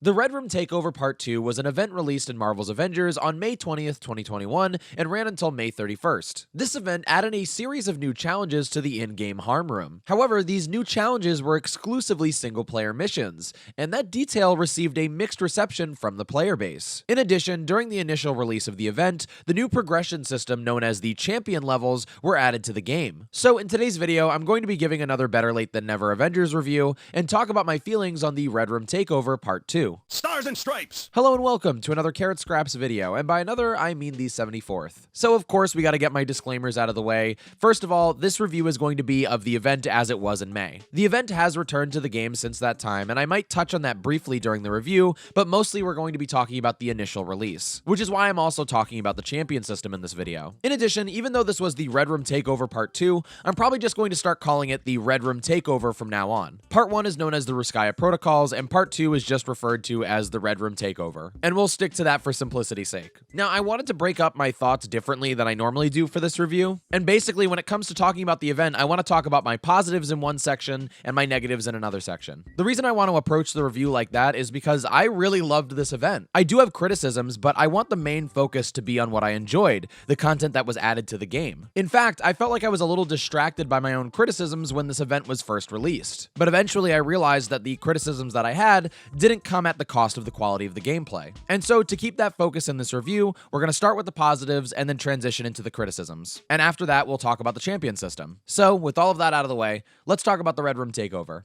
The Red Room Takeover Part 2 was an event released in Marvel's Avengers on May 20th, 2021, and ran until May 31st. This event added a series of new challenges to the in-game harm room. However, these new challenges were exclusively single-player missions, and that detail received a mixed reception from the player base. In addition, during the initial release of the event, the new progression system known as the champion levels were added to the game. So in today's video, I'm going to be giving another better late than never Avengers review, and talk about my feelings on the Red Room Takeover Part 2. Stars and Stripes! Hello and welcome to another Carrot Scraps video, and by another, I mean the 74th. So of course, we gotta get my disclaimers out of the way. First of all, this review is going to be of the event as it was in May. The event has returned to the game since that time, and I might touch on that briefly during the review, but mostly we're going to be talking about the initial release, which is why I'm also talking about the champion system in this video. In addition, even though this was the Red Room Takeover Part 2, I'm probably just going to start calling it the Red Room Takeover from now on. Part 1 is known as the Ruskaya Protocols, and Part 2 is just referred to as the Red Room Takeover, and we'll stick to that for simplicity's sake. Now, I wanted to break up my thoughts differently than I normally do for this review, and basically when it comes to talking about the event, I want to talk about my positives in one section and my negatives in another section. The reason I want to approach the review like that is because I really loved this event. I do have criticisms, but I want the main focus to be on what I enjoyed, the content that was added to the game. In fact, I felt like I was a little distracted by my own criticisms when this event was first released, but eventually I realized that the criticisms that I had didn't come at the cost of the quality of the gameplay. And so to keep that focus in this review, we're going to start with the positives and then transition into the criticisms. And after that, we'll talk about the champion system. So with all of that out of the way, let's talk about the Red Room Takeover.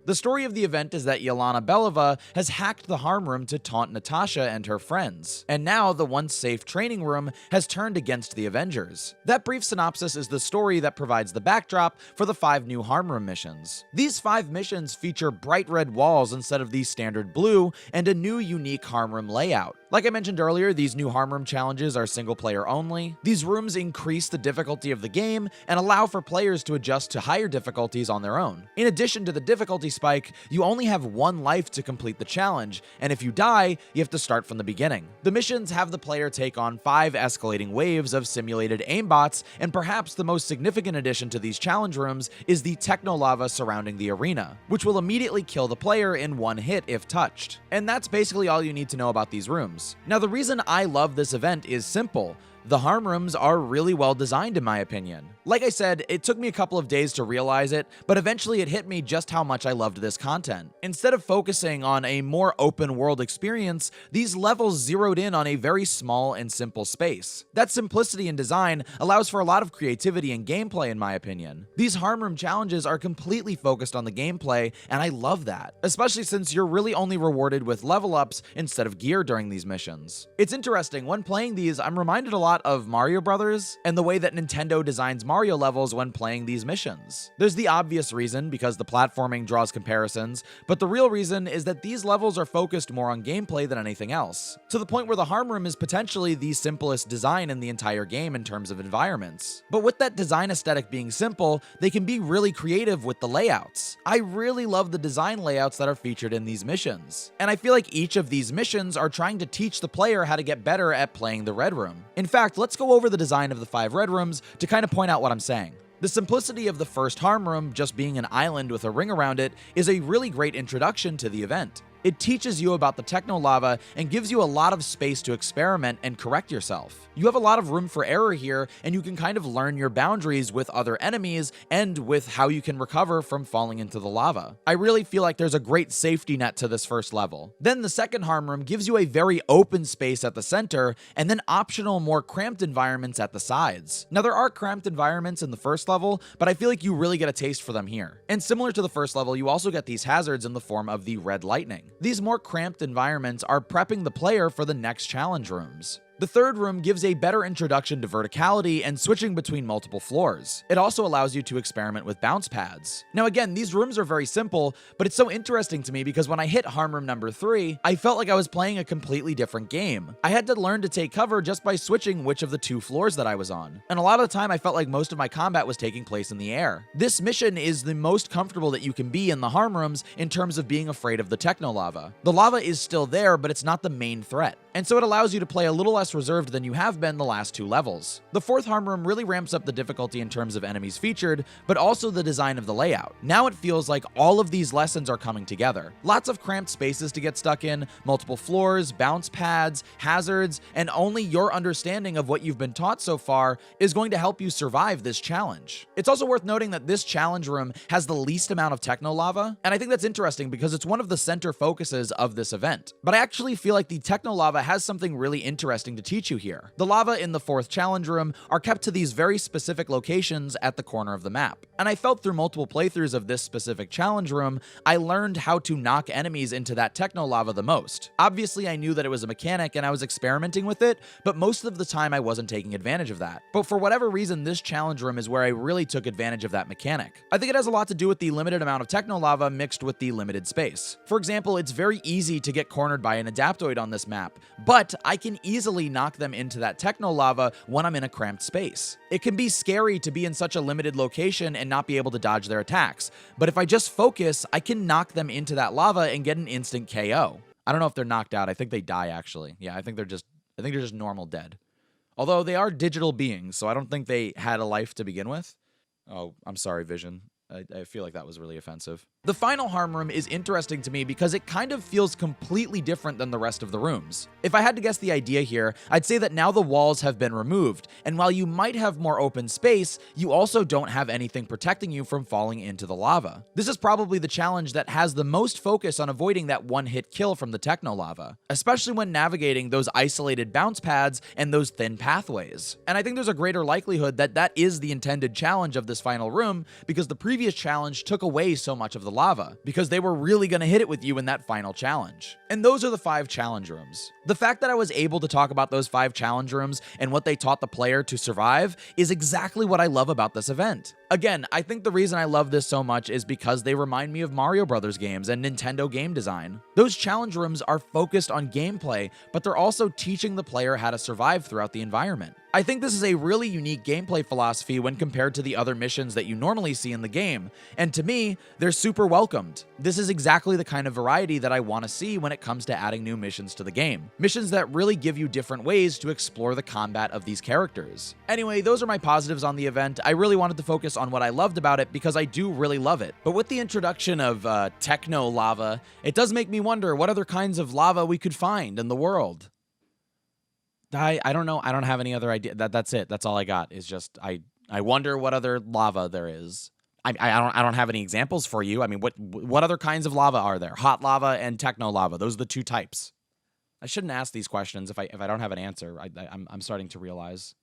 The story of the event is that Yelena Belova has hacked the harm room to taunt Natasha and her friends, and now the once safe training room has turned against the Avengers. That brief synopsis is the story that provides the backdrop for the 5 new harm room missions. These 5 missions feature bright red walls instead of the standard blue, and a new unique harm room layout. Like I mentioned earlier, these new harm room challenges are single player only. These rooms increase the difficulty of the game and allow for players to adjust to higher difficulties on their own. In addition to the difficulty spike, you only have 1 life to complete the challenge, and if you die, you have to start from the beginning. The missions have the player take on 5 escalating waves of simulated aimbots, and perhaps the most significant addition to these challenge rooms is the techno lava surrounding the arena, which will immediately kill the player in 1 hit if touched. And that's basically all you need to know about these rooms. Now, the reason I love this event is simple. The harm rooms are really well designed in my opinion. Like I said, it took me a couple of days to realize it, but eventually it hit me just how much I loved this content. Instead of focusing on a more open world experience, these levels zeroed in on a very small and simple space. That simplicity in design allows for a lot of creativity and gameplay in my opinion. These harm room challenges are completely focused on the gameplay, and I love that, especially since you're really only rewarded with level ups instead of gear during these missions. It's interesting, when playing these, I'm reminded a lot of Mario Brothers and the way that Nintendo designs Mario levels when playing these missions. There's the obvious reason, because the platforming draws comparisons, but the real reason is that these levels are focused more on gameplay than anything else, to the point where the harm room is potentially the simplest design in the entire game in terms of environments. But with that design aesthetic being simple, they can be really creative with the layouts. I really love the design layouts that are featured in these missions, and I feel like each of these missions are trying to teach the player how to get better at playing the Red Room. In fact, let's go over the design of the 5 Red Rooms to kind of point out what I'm saying. The simplicity of the first harm room, just being an island with a ring around it, is a really great introduction to the event. It teaches you about the techno lava and gives you a lot of space to experiment and correct yourself. You have a lot of room for error here, and you can kind of learn your boundaries with other enemies and with how you can recover from falling into the lava. I really feel like there's a great safety net to this first level. Then the second harm room gives you a very open space at the center, and then optional, more cramped environments at the sides. Now, there are cramped environments in the first level, but I feel like you really get a taste for them here. And similar to the first level, you also get these hazards in the form of the red lightning. These more cramped environments are prepping the player for the next challenge rooms. The third room gives a better introduction to verticality and switching between multiple floors. It also allows you to experiment with bounce pads. Now again, these rooms are very simple, but it's so interesting to me because when I hit harm room number 3, I felt like I was playing a completely different game. I had to learn to take cover just by switching which of the 2 floors that I was on. And a lot of the time I felt like most of my combat was taking place in the air. This mission is the most comfortable that you can be in the harm rooms in terms of being afraid of the techno lava. The lava is still there, but it's not the main threat. and so it allows you to play a little less reserved than you have been the last 2 levels. The 4th harm room really ramps up the difficulty in terms of enemies featured, but also the design of the layout. Now it feels like all of these lessons are coming together. Lots of cramped spaces to get stuck in, multiple floors, bounce pads, hazards, and only your understanding of what you've been taught so far is going to help you survive this challenge. It's also worth noting that this challenge room has the least amount of techno lava, and I think that's interesting because it's one of the center focuses of this event. But I actually feel like the techno lava has something really interesting to teach you here. The lava in the 4th challenge room are kept to these very specific locations at the corner of the map. And I felt through multiple playthroughs of this specific challenge room, I learned how to knock enemies into that techno lava the most. Obviously, I knew that it was a mechanic and I was experimenting with it, but most of the time I wasn't taking advantage of that. But for whatever reason, this challenge room is where I really took advantage of that mechanic. I think it has a lot to do with the limited amount of techno lava mixed with the limited space. For example, it's very easy to get cornered by an adaptoid on this map, but I can easily knock them into that techno lava when I'm in a cramped space. It can be scary to be in such a limited location and not be able to dodge their attacks, but if I just focus, I can knock them into that lava and get an instant KO. I don't know if they're knocked out. I think they die, actually. Yeah, I think they're just normal dead. Although they are digital beings, so I don't think they had a life to begin with. Oh, I'm sorry, Vision. I feel like that was really offensive. The final harm room is interesting to me because it kind of feels completely different than the rest of the rooms. If I had to guess the idea here, I'd say that now the walls have been removed, and while you might have more open space, you also don't have anything protecting you from falling into the lava. This is probably the challenge that has the most focus on avoiding that one-hit kill from the techno lava, especially when navigating those isolated bounce pads and those thin pathways. And I think there's a greater likelihood that that is the intended challenge of this final room because the previous challenge took away so much of the lava, because they were really going to hit it with you in that final challenge. And those are the 5 challenge rooms. The fact that I was able to talk about those 5 challenge rooms and what they taught the player to survive is exactly what I love about this event. Again, I think the reason I love this so much is because they remind me of Mario Brothers games and Nintendo game design. Those challenge rooms are focused on gameplay, but they're also teaching the player how to survive throughout the environment. I think this is a really unique gameplay philosophy when compared to the other missions that you normally see in the game, and to me, they're super welcomed. This is exactly the kind of variety that I want to see when it comes to adding new missions to the game. Missions that really give you different ways to explore the combat of these characters. Anyway, those are my positives on the event. I really wanted to focus on what I loved about it because I do really love it. But with the introduction of techno lava, it does make me wonder what other kinds of lava we could find in the world. I don't know. I don't have any other idea. That's it. That's all I got is just I wonder what other lava there is. I don't have any examples for you. I mean, what other kinds of lava are there? Hot lava and techno lava. Those are the 2 types. I shouldn't ask these questions if I don't have an answer. I'm starting to realize.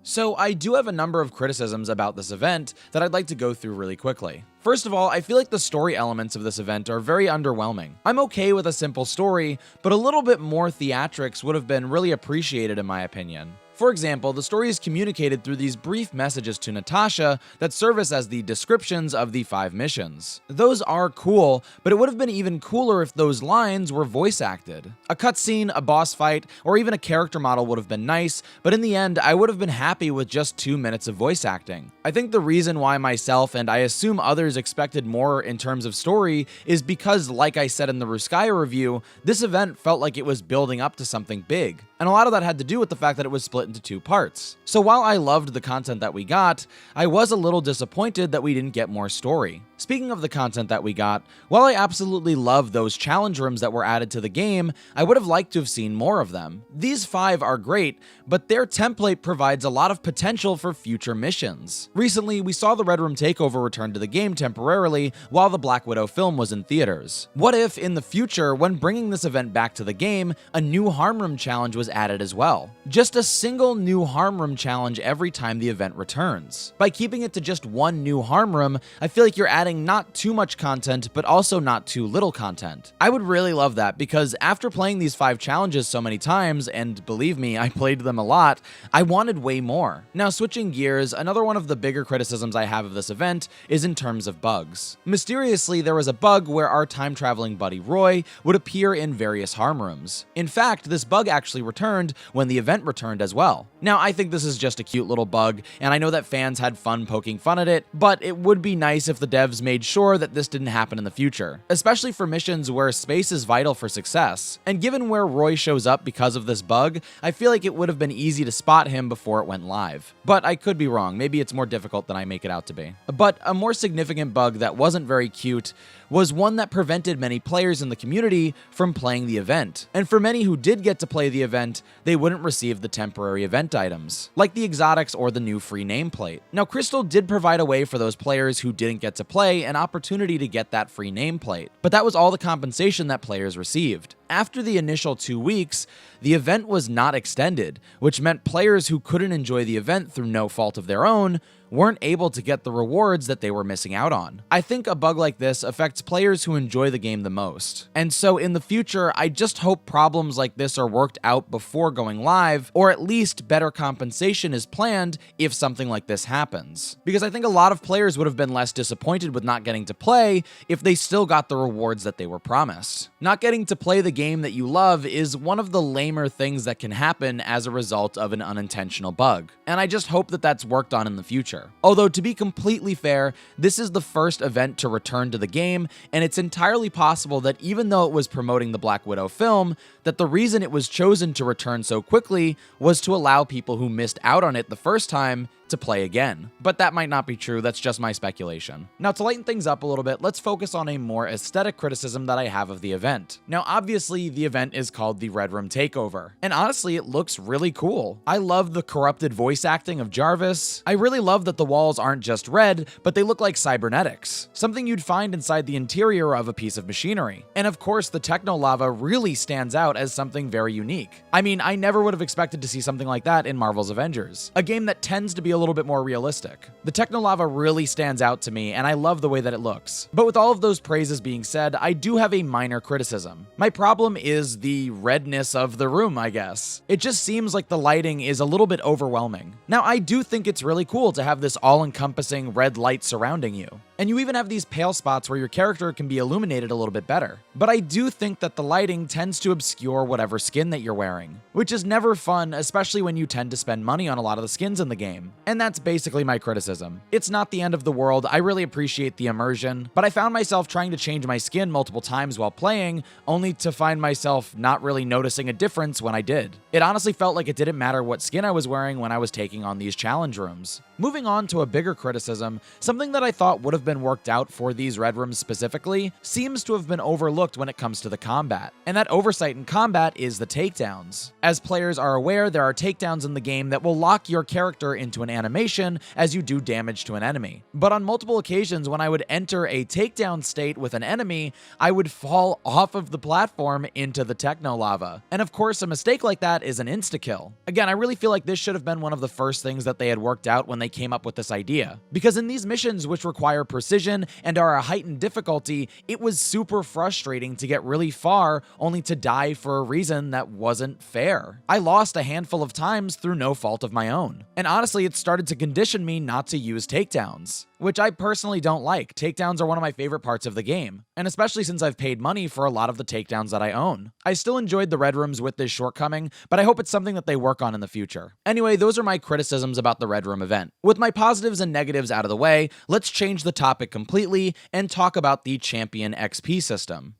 So I do have a number of criticisms about this event that I'd like to go through really quickly. First of all, I feel like the story elements of this event are very underwhelming. I'm okay with a simple story, but a little bit more theatrics would have been really appreciated in my opinion. For example, the story is communicated through these brief messages to Natasha that service as the descriptions of the 5 missions. Those are cool, but it would have been even cooler if those lines were voice acted. A cutscene, a boss fight, or even a character model would have been nice, but in the end, I would have been happy with just 2 minutes of voice acting. I think the reason why myself and I assume others expected more in terms of story is because, like I said in the Ruskaya review, this event felt like it was building up to something big. And a lot of that had to do with the fact that it was split into 2 parts. So while I loved the content that we got, I was a little disappointed that we didn't get more story. Speaking of the content that we got, while I absolutely love those challenge rooms that were added to the game, I would have liked to have seen more of them. These 5 are great, but their template provides a lot of potential for future missions. Recently, we saw the Red Room Takeover return to the game temporarily while the Black Widow film was in theaters. What if, in the future, when bringing this event back to the game, a new harm room challenge was added as well? Just a single new harm room challenge every time the event returns. By keeping it to just 1 new harm room, I feel like you're adding not too much content, but also not too little content. I would really love that because after playing these 5 challenges so many times, and believe me, I played them a lot, I wanted way more. Now switching gears, another one of the bigger criticisms I have of this event is in terms of bugs. Mysteriously, there was a bug where our time-traveling buddy Roy would appear in various harm rooms. In fact, this bug actually returned when the event returned as well. Now, I think this is just a cute little bug, and I know that fans had fun poking fun at it, but it would be nice if the devs made sure that this didn't happen in the future, especially for missions where space is vital for success. And given where Roy shows up because of this bug, I feel like it would have been easy to spot him before it went live. But I could be wrong, maybe it's more difficult than I make it out to be. But a more significant bug that wasn't very cute was one that prevented many players in the community from playing the event. And for many who did get to play the event, they wouldn't receive the temporary event items, like the exotics or the new free nameplate. Now, Crystal did provide a way for those players who didn't get to play an opportunity to get that free nameplate, but that was all the compensation that players received. After the initial 2 weeks, the event was not extended, which meant players who couldn't enjoy the event through no fault of their own weren't able to get the rewards that they were missing out on. I think a bug like this affects players who enjoy the game the most. And so in the future, I just hope problems like this are worked out before going live, or at least better compensation is planned if something like this happens. Because I think a lot of players would have been less disappointed with not getting to play if they still got the rewards that they were promised. Not getting to play the game that you love is one of the lamer things that can happen as a result of an unintentional bug. And I just hope that that's worked on in the future. Although, to be completely fair, this is the first event to return to the game, and it's entirely possible that even though it was promoting the Black Widow film, that the reason it was chosen to return so quickly was to allow people who missed out on it the first time to play again. But that might not be true, that's just my speculation. Now, to lighten things up a little bit, let's focus on a more aesthetic criticism that I have of the event. Now, obviously, the event is called the Red Room Takeover, and honestly, it looks really cool. I love the corrupted voice acting of Jarvis. I really love that the walls aren't just red, but they look like cybernetics, something you'd find inside the interior of a piece of machinery. And of course, the techno lava really stands out as something very unique. I mean, I never would have expected to see something like that in Marvel's Avengers, a game that tends to be a little bit more realistic. The technolava really stands out to me, and I love the way that it looks. But with all of those praises being said, I do have a minor criticism. My problem is the redness of the room, I guess. It just seems like the lighting is a little bit overwhelming. Now, I do think it's really cool to have this all-encompassing red light surrounding you. And you even have these pale spots where your character can be illuminated a little bit better. But I do think that the lighting tends to obscure whatever skin that you're wearing, which is never fun, especially when you tend to spend money on a lot of the skins in the game. And that's basically my criticism. It's not the end of the world, I really appreciate the immersion, but I found myself trying to change my skin multiple times while playing, only to find myself not really noticing a difference when I did. It honestly felt like it didn't matter what skin I was wearing when I was taking on these challenge rooms. Moving on to a bigger criticism, something that I thought would have been worked out for these red rooms specifically seems to have been overlooked when it comes to the combat. And that oversight in combat is the takedowns. As players are aware, there are takedowns in the game that will lock your character into an animation as you do damage to an enemy. But on multiple occasions, when I would enter a takedown state with an enemy, I would fall off of the platform into the techno lava. And of course, a mistake like that is an insta-kill. Again, I really feel like this should have been one of the first things that they had worked out when they came up with this idea. Because in these missions, which require precision and are a heightened difficulty, it was super frustrating to get really far only to die for a reason that wasn't fair. I lost a handful of times through no fault of my own. And honestly, it started to condition me not to use takedowns, which I personally don't like. Takedowns are one of my favorite parts of the game, and especially since I've paid money for a lot of the takedowns that I own. I still enjoyed the red rooms with this shortcoming, but I hope it's something that they work on in the future. Anyway, those are my criticisms about the Red Room event. With my positives and negatives out of the way, let's change the topic completely and talk about the Champion XP system.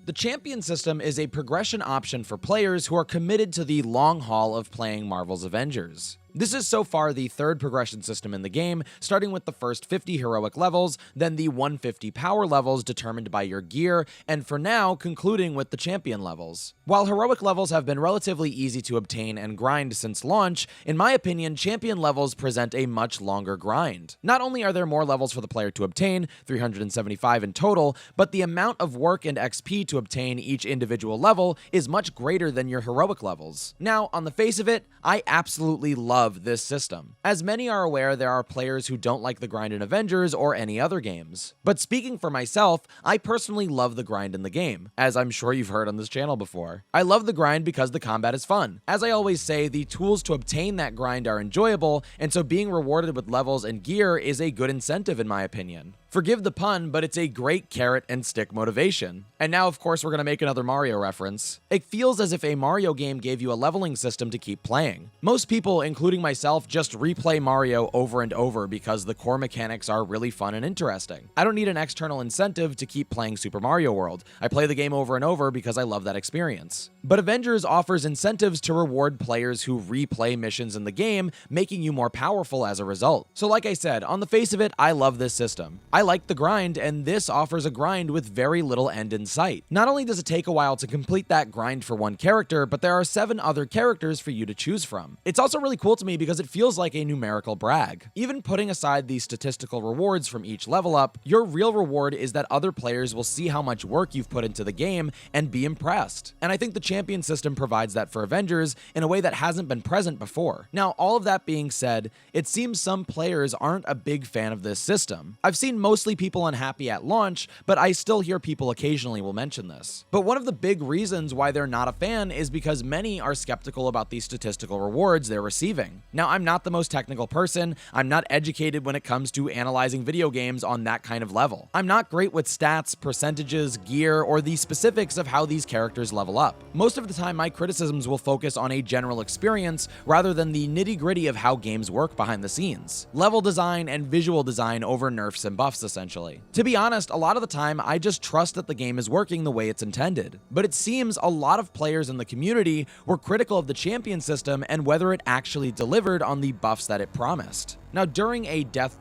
The Champion system is a progression option for players who are committed to the long haul of playing Marvel's Avengers. This is so far the third progression system in the game, starting with the first 50 heroic levels, then the 150 power levels determined by your gear, and for now, concluding with the champion levels. While heroic levels have been relatively easy to obtain and grind since launch, in my opinion, champion levels present a much longer grind. Not only are there more levels for the player to obtain, 375 in total, but the amount of work and XP to obtain each individual level is much greater than your heroic levels. Now, on the face of it, I absolutely love this system. As many are aware, there are players who don't like the grind in Avengers or any other games. But speaking for myself, I personally love the grind in the game, as I'm sure you've heard on this channel before. I love the grind because the combat is fun. As I always say, the tools to obtain that grind are enjoyable, and so being rewarded with levels and gear is a good incentive in my opinion. Forgive the pun, but it's a great carrot and stick motivation. And now, of course, we're going to make another Mario reference. It feels as if a Mario game gave you a leveling system to keep playing. Most people, including myself, just replay Mario over and over because the core mechanics are really fun and interesting. I don't need an external incentive to keep playing Super Mario World. I play the game over and over because I love that experience. But Avengers offers incentives to reward players who replay missions in the game, making you more powerful as a result. So like I said, on the face of it, I love this system. I like the grind, and this offers a grind with very little end in sight. Not only does it take a while to complete that grind for one character, but there are 7 other characters for you to choose from. It's also really cool to me because it feels like a numerical brag. Even putting aside the statistical rewards from each level up, your real reward is that other players will see how much work you've put into the game and be impressed. And I think the champion system provides that for Avengers in a way that hasn't been present before. Now, all of that being said, it seems some players aren't a big fan of this system. I've seen mostly people unhappy at launch, but I still hear people occasionally will mention this. But one of the big reasons why they're not a fan is because many are skeptical about the statistical rewards they're receiving. Now, I'm not the most technical person. I'm not educated when it comes to analyzing video games on that kind of level. I'm not great with stats, percentages, gear, or the specifics of how these characters level up. Most of the time, my criticisms will focus on a general experience rather than the nitty-gritty of how games work behind the scenes. Level design and visual design over nerfs and buffs, essentially. To be honest, a lot of the time, I just trust that the game is working the way it's intended. But it seems a lot of players in the community were critical of the champion system and whether it actually delivered on the buffs that it promised. Now, during a death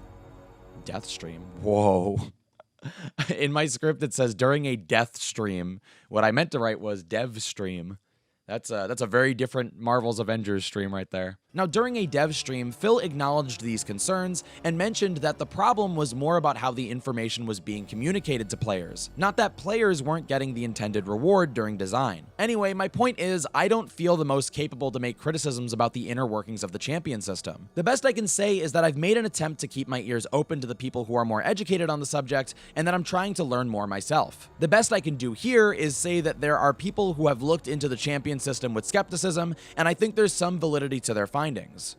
stream. Whoa. In my script, it says during a death stream. What I meant to write was dev stream. That's a very different Marvel's Avengers stream right there. Now, during a dev stream, Phil acknowledged these concerns and mentioned that the problem was more about how the information was being communicated to players, not that players weren't getting the intended reward during design. Anyway, my point is, I don't feel the most capable to make criticisms about the inner workings of the champion system. The best I can say is that I've made an attempt to keep my ears open to the people who are more educated on the subject, and that I'm trying to learn more myself. The best I can do here is say that there are people who have looked into the champion system with skepticism, and I think there's some validity to their findings.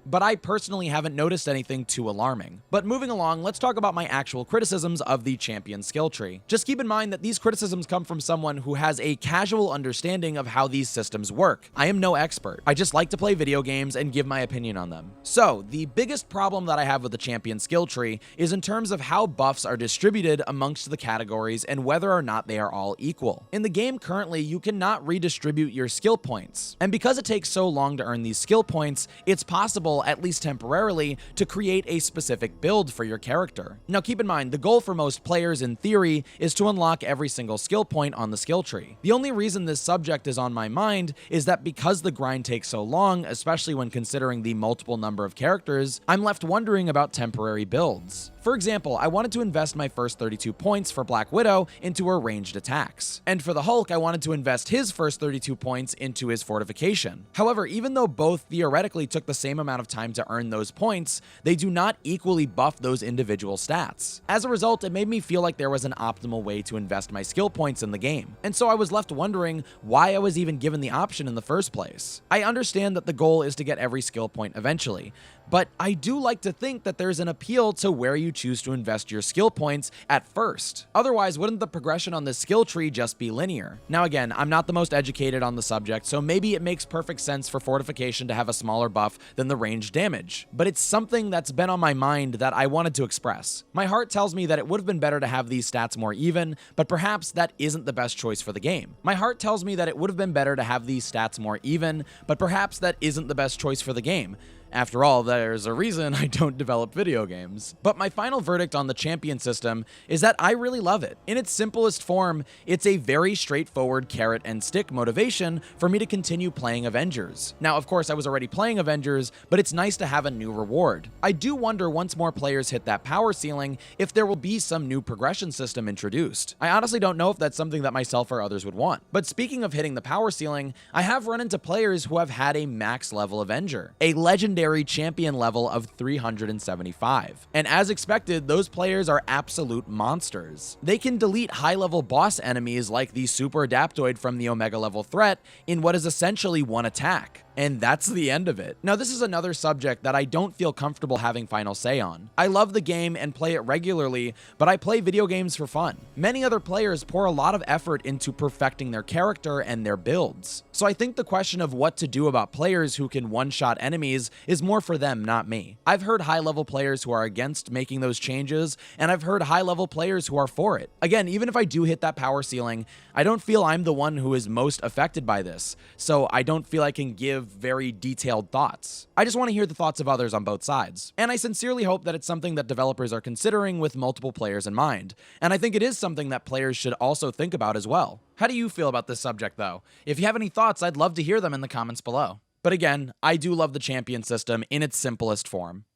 But I personally haven't noticed anything too alarming. But moving along, let's talk about my actual criticisms of the champion skill tree. Just keep in mind that these criticisms come from someone who has a casual understanding of how these systems work. I am no expert. I just like to play video games and give my opinion on them. So, the biggest problem that I have with the champion skill tree is in terms of how buffs are distributed amongst the categories and whether or not they are all equal. In the game currently, you cannot redistribute your skill points. And because it takes so long to earn these skill points, it's possible, at least temporarily, to create a specific build for your character. Now keep in mind, the goal for most players in theory is to unlock every single skill point on the skill tree. The only reason this subject is on my mind is that because the grind takes so long, especially when considering the multiple number of characters, I'm left wondering about temporary builds. For example, I wanted to invest my first 32 points for Black Widow into her ranged attacks. And for the Hulk, I wanted to invest his first 32 points into his fortification. However, even though both theoretically took the same amount of time to earn those points, they do not equally buff those individual stats. As a result, it made me feel like there was an optimal way to invest my skill points in the game. And so I was left wondering why I was even given the option in the first place. I understand that the goal is to get every skill point eventually, but I do like to think that there's an appeal to where you choose to invest your skill points at first. Otherwise, wouldn't the progression on this skill tree just be linear? Now again, I'm not the most educated on the subject, so maybe it makes perfect sense for fortification to have a smaller buff than the ranged damage, but it's something that's been on my mind that I wanted to express. My heart tells me that it would have been better to have these stats more even, but perhaps that isn't the best choice for the game. My heart tells me that it would have been better to have these stats more even, but perhaps that isn't the best choice for the game. After all, there's a reason I don't develop video games. But my final verdict on the champion system is that I really love it. In its simplest form, it's a very straightforward carrot and stick motivation for me to continue playing Avengers. Now, of course, I was already playing Avengers, but it's nice to have a new reward. I do wonder, once more players hit that power ceiling, if there will be some new progression system introduced. I honestly don't know if that's something that myself or others would want. But speaking of hitting the power ceiling, I have run into players who have had a max level Avenger, a legendary champion level of 375. And as expected, those players are absolute monsters. They can delete high-level boss enemies like the Super Adaptoid from the Omega level threat in what is essentially one attack. And that's the end of it. Now, this is another subject that I don't feel comfortable having final say on. I love the game and play it regularly, but I play video games for fun. Many other players pour a lot of effort into perfecting their character and their builds. So I think the question of what to do about players who can one-shot enemies is more for them, not me. I've heard high-level players who are against making those changes, and I've heard high-level players who are for it. Again, even if I do hit that power ceiling, I don't feel I'm the one who is most affected by this, so I don't feel I can give very detailed thoughts. I just want to hear the thoughts of others on both sides. And I sincerely hope that it's something that developers are considering with multiple players in mind. And I think it is something that players should also think about as well. How do you feel about this subject though? If you have any thoughts, I'd love to hear them in the comments below. But again, I do love the champion system in its simplest form.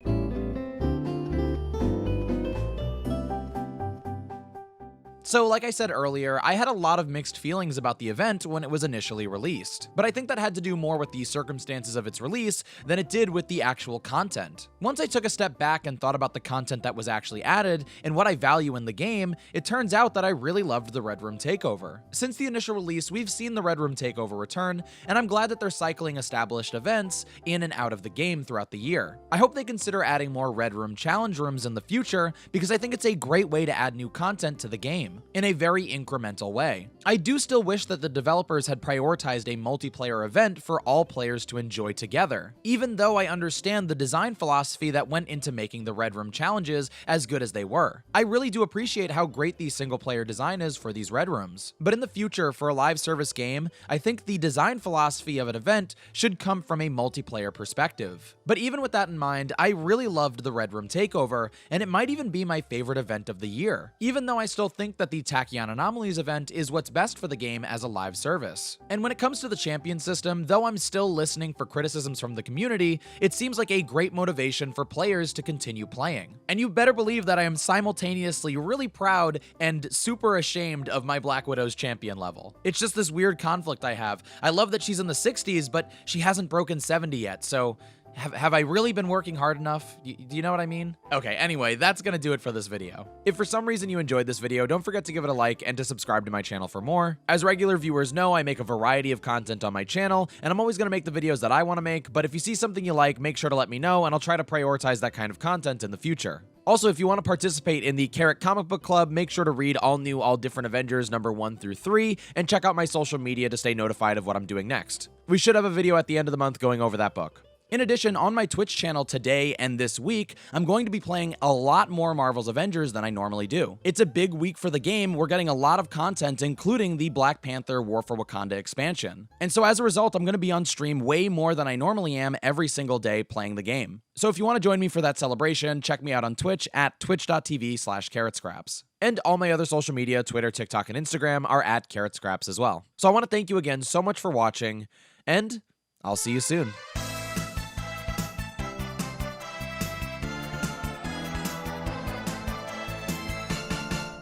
So like I said earlier, I had a lot of mixed feelings about the event when it was initially released, but I think that had to do more with the circumstances of its release than it did with the actual content. Once I took a step back and thought about the content that was actually added and what I value in the game, it turns out that I really loved the Red Room Takeover. Since the initial release, we've seen the Red Room Takeover return, and I'm glad that they're cycling established events in and out of the game throughout the year. I hope they consider adding more Red Room challenge rooms in the future, because I think it's a great way to add new content to the game in a very incremental way. I do still wish that the developers had prioritized a multiplayer event for all players to enjoy together, even though I understand the design philosophy that went into making the Red Room challenges as good as they were. I really do appreciate how great the single-player design is for these Red Rooms. But in the future, for a live service game, I think the design philosophy of an event should come from a multiplayer perspective. But even with that in mind, I really loved the Red Room Takeover, and it might even be my favorite event of the year, even though I still think that the Tachyon Anomalies event is what's best for the game as a live service. And when it comes to the champion system, though I'm still listening for criticisms from the community, it seems like a great motivation for players to continue playing. And you better believe that I am simultaneously really proud and super ashamed of my Black Widow's champion level. It's just this weird conflict I have. I love that she's in the 60s, but she hasn't broken 70 yet, so have I really been working hard enough? Do you know what I mean? Okay, anyway, that's gonna do it for this video. If for some reason you enjoyed this video, don't forget to give it a like and to subscribe to my channel for more. As regular viewers know, I make a variety of content on my channel, and I'm always gonna make the videos that I wanna make, but if you see something you like, make sure to let me know, and I'll try to prioritize that kind of content in the future. Also, if you want to participate in the Carrot Comic Book Club, make sure to read All New, All Different Avengers number 1 through 3, and check out my social media to stay notified of what I'm doing next. We should have a video at the end of the month going over that book. In addition, on my Twitch channel today and this week, I'm going to be playing a lot more Marvel's Avengers than I normally do. It's a big week for the game. We're getting a lot of content, including the Black Panther War for Wakanda expansion. And so as a result, I'm going to be on stream way more than I normally am every single day playing the game. So if you want to join me for that celebration, check me out on Twitch at twitch.tv/carrotscraps. And all my other social media, Twitter, TikTok, and Instagram are at carrotscraps as well. So I want to thank you again so much for watching, and I'll see you soon.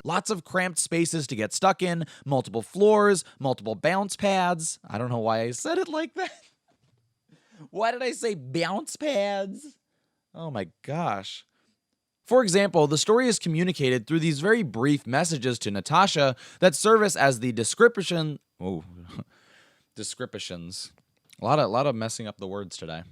Lots of cramped spaces to get stuck in, multiple floors, multiple bounce pads. I don't know why I said it like that. Why did I say bounce pads? Oh my gosh. For example, the story is communicated through these very brief messages to Natasha that serve as the descriptions. A lot of messing up the words today.